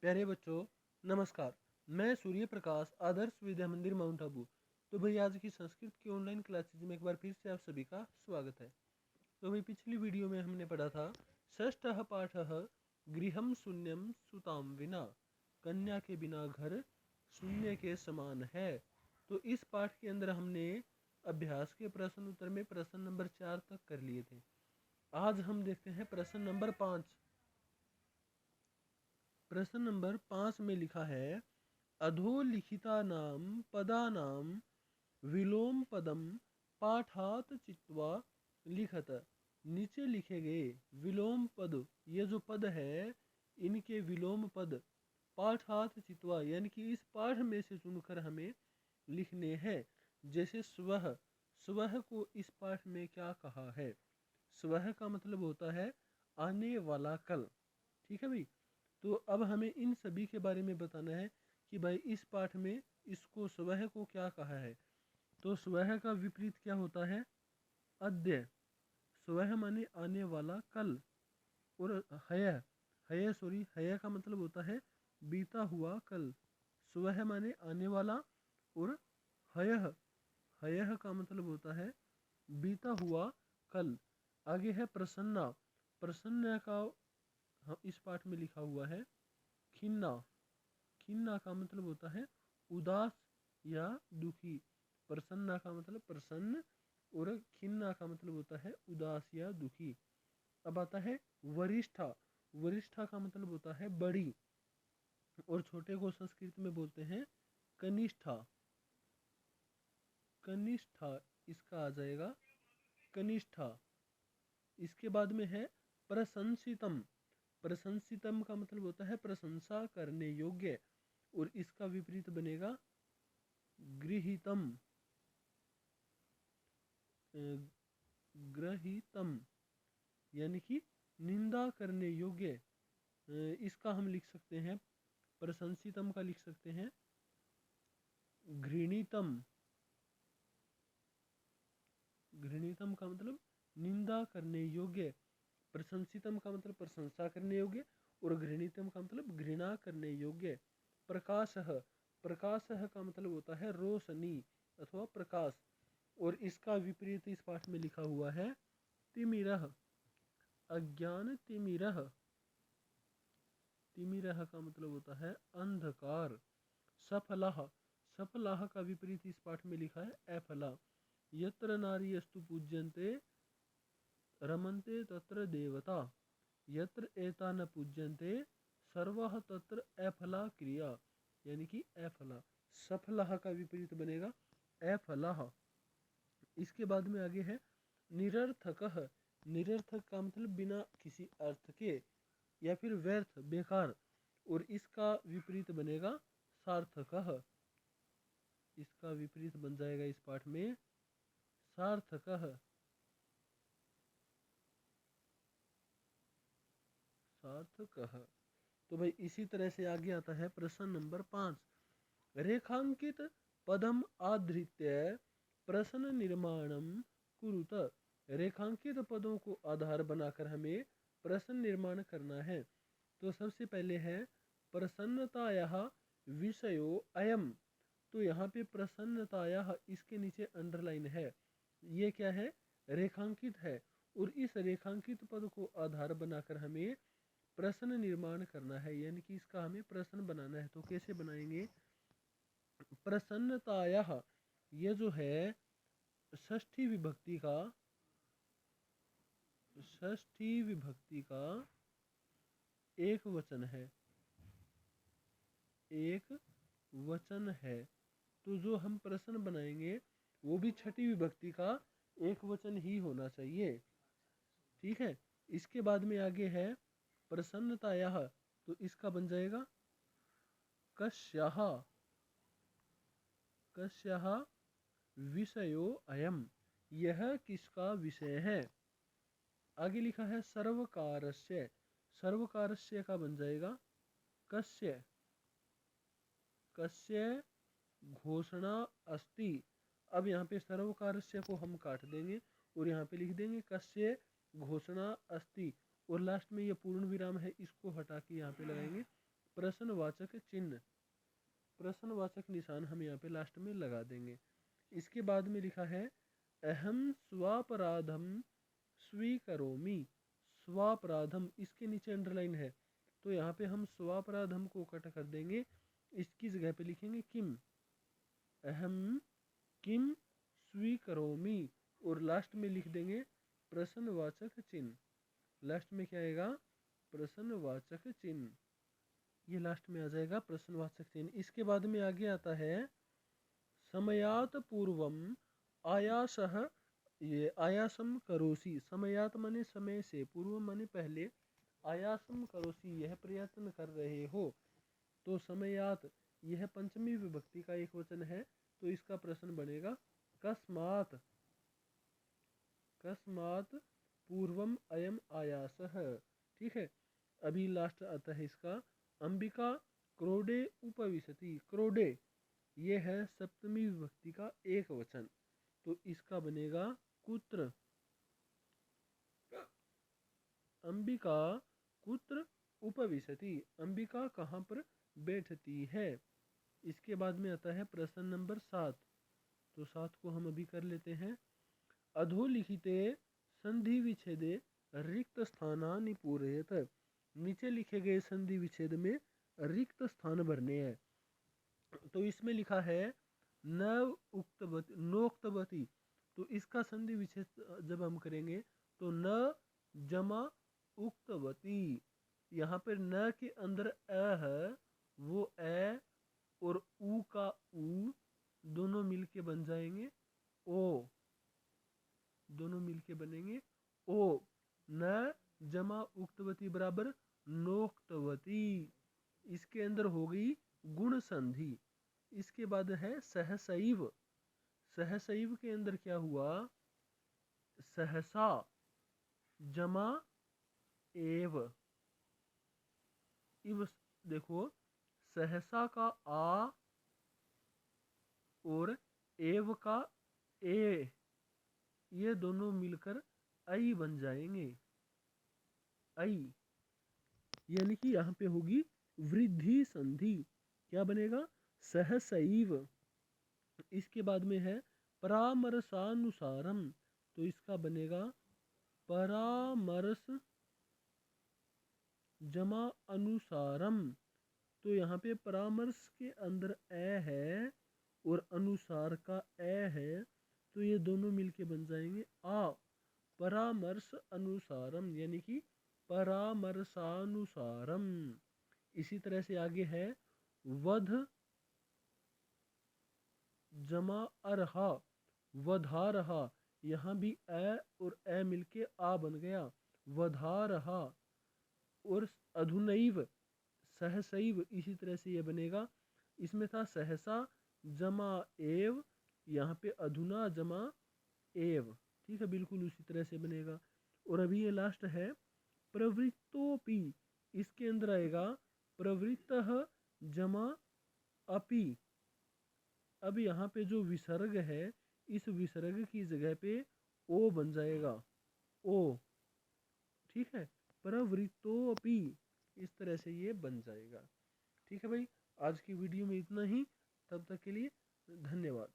प्यारे बच्चों, नमस्कार। मैं सूर्य प्रकाश आदर्श विद्या मंदिर माउंट आबू। तो भाई आज की संस्कृत की ऑनलाइन क्लासेज में एक बार फिर से आप सभी का स्वागत है। तो भाई पिछली वीडियो में हमने पढ़ा था षष्ठः पाठः गृहम शून्यम सुताम विना, कन्या के बिना घर शून्य के समान है। तो इस पाठ के अंदर हमने अभ्यास के प्रश्न उत्तर में प्रश्न नंबर 4 तक कर लिए थे। आज हम देखते हैं प्रश्न नंबर 5। प्रश्न नंबर 5 में लिखा है अधोलिखिता नाम पदानाम विलोम पदम पाठात चित्वा लिखत। नीचे लिखे गए विलोम पद, ये जो पद है इनके विलोम पद पाठात चित्वा यानी कि इस पाठ में से चुनकर हमें लिखने हैं। जैसे स्वह, स्वह को इस पाठ में क्या कहा है? स्वह का मतलब होता है आने वाला कल। ठीक है भाई। तो अब हमें इन सभी के बारे में बताना है कि भाई इस पाठ में इसको स्वह को क्या कहा है। तो स्वह का विपरीत क्या होता है? अद्य। स्वह माने आने वाला कल। और हय, हय का मतलब होता है बीता हुआ कल। स्वह माने आने वाला और हयः, हयः का मतलब होता है बीता हुआ कल। आगे है प्रसन्ना। प्रसन्न का इस पाठ में लिखा हुआ है खिन्ना। खिन्ना का मतलब होता है उदास या दुखी। प्रसन्ना का मतलब प्रसन्न और खिन्ना का मतलब होता है उदास या दुखी। अब आता है वरिष्ठा। वरिष्ठा का मतलब होता है बड़ी, और छोटे को संस्कृत में बोलते हैं कनिष्ठा। कनिष्ठा इसका आ जाएगा कनिष्ठा। इसके बाद में है प्रशंसितम। प्रशंसितम का मतलब होता है प्रशंसा करने योग्य, और इसका विपरीत बनेगा गृहीतम। ग्रहीतम यानी कि निंदा करने योग्य। इसका हम लिख सकते हैं, प्रशंसितम का लिख सकते हैं घृणितम। घृणितम का मतलब निंदा करने योग्य, प्रशंसितम का मतलब प्रशंसा करने योग्य, और घृणितम का मतलब घृणा करने योग्य। प्रकाशः, प्रकाशः का मतलब होता है रोशनी अथवा प्रकाश, और इसका विपरीत इस पाठ में लिखा हुआ है तिमिरः, अज्ञान तिमिरः। तिमिरः का मतलब होता है अंधकार। सफलः, सफलः का विपरीत इस पाठ में लिखा है अफला। यत्र नार्यस्तु पूज्यन्ते रमन्ते तत्र देवता, यत्र एता न पूज्यन्ते सर्वः तत्र अफला क्रिया, यानी कि अफला। सफलः का विपरीत बनेगा अफलः। इसके बाद में आगे है निरर्थकः। निरर्थक का मतलब बिना किसी अर्थ के या फिर व्यर्थ बेकार, और इसका विपरीत बनेगा सार्थकः। इसका विपरीत बन जाएगा इस पाठ में सार्थकः। सार्थकः। तो भाई इसी तरह से आगे आता है प्रश्न नंबर 5। रेखांकित पदम आधृत्य प्रश्न निर्माणम कुरुत। रेखांकित पदों को आधार बनाकर हमें प्रश्न निर्माण करना है। तो सबसे पहले है प्रसन्नतायाः विषयो अयम। तो यहाँ पे प्रसन्नतायाः इसके नीचे अंडरलाइन है, ये क्या है? रेखांकित है। और इस रेखांकित पद को आधार बनाकर हमें प्रश्न निर्माण करना है, यानी कि इसका हमें प्रश्न बनाना है। तो कैसे बनाएंगे? प्रसन्नतायाः ये जो है षष्ठी विभक्ति का, षष्ठी विभक्ति का एक वचन है, एक वचन है। तो जो हम प्रश्न बनाएंगे वो भी छठी विभक्ति का एक वचन ही होना चाहिए। ठीक है। इसके बाद में आगे है प्रसन्नतायाः, तो इसका बन जाएगा कस्याः। कस्याः विषयो अयम, यह किसका विषय है। आगे लिखा है सर्वकारस्य। सर्वकारस्य का बन जाएगा कस्य। कस्य घोषणा अस्ति। अब यहाँ पे सर्वकारस्य को हम काट देंगे और यहाँ पे लिख देंगे कस्य घोषणा अस्ति, और लास्ट में ये पूर्ण विराम है इसको हटा के यहाँ पे लगाएंगे प्रश्नवाचक चिन्ह, प्रश्नवाचक निशान हम यहाँ पे लास्ट में लगा देंगे। इसके बाद में लिखा है अहम स्वापराधम स्वीकरोमि। स्वापराधम, इसके नीचे अंडरलाइन है, तो यहाँ पे हम स्वापराधम को कट कर देंगे, इसकी जगह पे लिखेंगे किम। अहम किम स्वीकरोमि, और लास्ट में लिख देंगे प्रश्नवाचक चिन्ह। लास्ट में क्या आएगा? प्रश्नवाचक चिन्ह। ये लास्ट में आ जाएगा प्रश्नवाचक चिन्ह। इसके बाद में आगे आता है समयात पूर्वम आयासः, ये आयासम करोसि। समयात माने समय से, पूर्व माने पहले, आयासम करोसि यह प्रयत्न कर रहे हो। तो समयात यह पंचमी विभक्ति का एक वचन है, तो इसका प्रश्न बनेगा कस्मात, कस्मात पूर्वम अयम आयासः। ठीक है, अभी लास्ट आता है इसका अंबिका क्रोडे उपविशति। क्रोडे ये है सप्तमी विभक्ति का एक वचन, तो इसका बनेगा कुत्र। अंबिका कुत्र उपविशति, अंबिका कहाँ पर बैठती है। इसके बाद में आता है प्रश्न नंबर 7, तो 7 को हम अभी कर लेते हैं। अधोलिखिते संधि विच्छेदे रिक्त स्थानानि पूरयत। नीचे लिखे गए संधि विच्छेद में रिक्त स्थान भरने हैं। तो इसमें लिखा है न उक्तवती नोक्तवती, तो इसका संधि विच्छेद जब हम करेंगे तो न जमा उक्तवती, यहाँ पर न के अंदर अ है, वो ए और ऊ का ऊ दोनों मिलके बन जाएंगे ओ, दोनों मिलके बनेंगे ओ। न जमा उक्तवती बराबर नोक्तवती, इसके अंदर हो गई गुण संधि। इसके बाद है सहसैव। सहसैव के अंदर क्या हुआ? सहसा जमा एव। इव देखो, सहसा का आ और एव का ए, ये दोनों मिलकर आई बन जाएंगे, आई, यानी कि यहाँ पे होगी वृद्धि संधि। क्या बनेगा? सहसैव। इसके बाद में है परामर्शानुसारम, तो इसका बनेगा परामर्श जमा अनुसारम। तो यहाँ पे परामर्श के अंदर ए है और अनुसार का ए है, तो ये दोनों मिलके बन जाएंगे आ, परामर्श अनुसारम, यानी कि परामर्शानुसारम। इसी तरह से आगे है वध जमा अरहा, वधारहा, यहाँ भी ए और ए मिलके आ बन गया, वधारहा। और अधुनैव सहसैव, इसी तरह से ये बनेगा। इसमें था सहसा जमा एव, यहाँ पे अधुना जमा एव। ठीक है, बिल्कुल उसी तरह से बनेगा। और अभी ये लास्ट है प्रवृत्तोपि, इसके अंदर आएगा प्रवृत्तः जमा अपि। अब यहाँ पे जो विसर्ग है, इस विसर्ग की जगह पे ओ बन जाएगा, ओ। ठीक है, प्रवृत्तोपि, इस तरह से ये बन जाएगा। ठीक है भाई, आज की वीडियो में इतना ही। तब तक के लिए धन्यवाद।